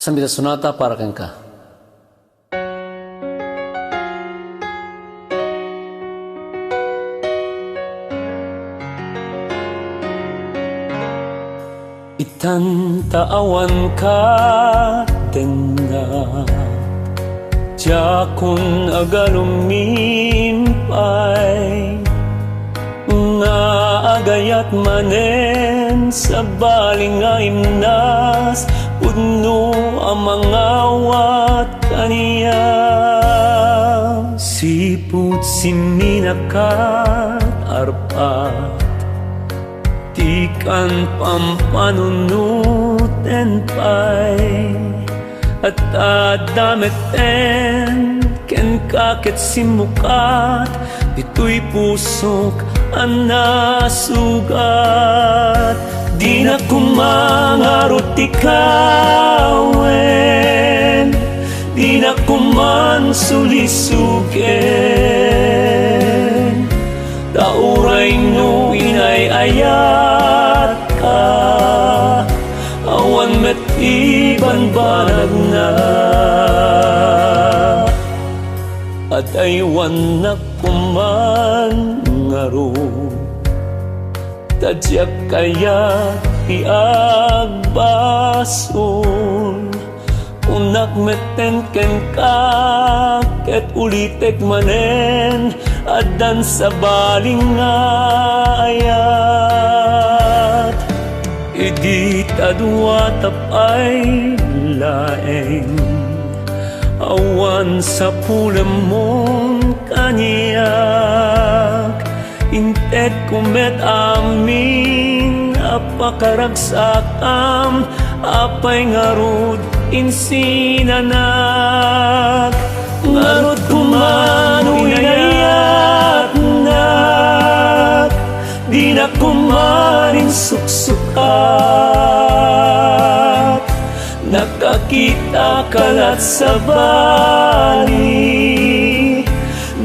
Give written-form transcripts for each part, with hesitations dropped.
Sambita Sonata para kangka. Itantaawan ka tenda Jakon agalumimpay Nga agayat manen sa baling nga imnas Pudno ang mangawat kaniya Siput siminakat arpat Tikan pampanunuten pay At adameten ken kakit simukat Dito'y pusok ang nasugat Di na kumangarot ikawen Di na kuman sulisugen Dauray no inay-ayat ka Awan met iban banag na At aywan na kuman ngaro Tadyak kaya iagbason Unak meten ken kaket ulitek manen Adan sa baling ayat Idi tadwa tapay laeng Awan sa pulam mong kaniyak Intet kumet amin apakaragsakam Apay ngarud insinanak Ngarud kumano inayat nak Di na kumaring suksukat Nakakita kalat sa bali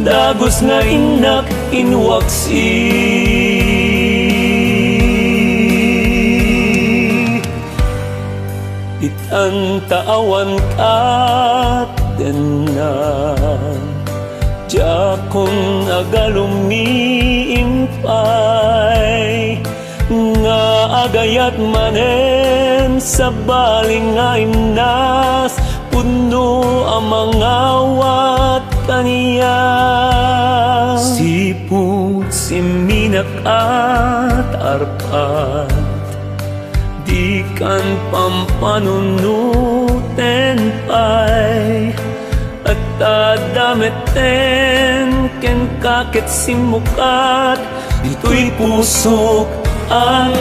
Dagos nga inak inwaksi Itantaawan ka tenan Jakon agalumiimpay Nga agayat manen sa baling nga imnas Puno ang mangawat kaniya Siput siminak at arpat Di kan pampanunuten pay At adameten ken kakit simukat Dito'y pusok ang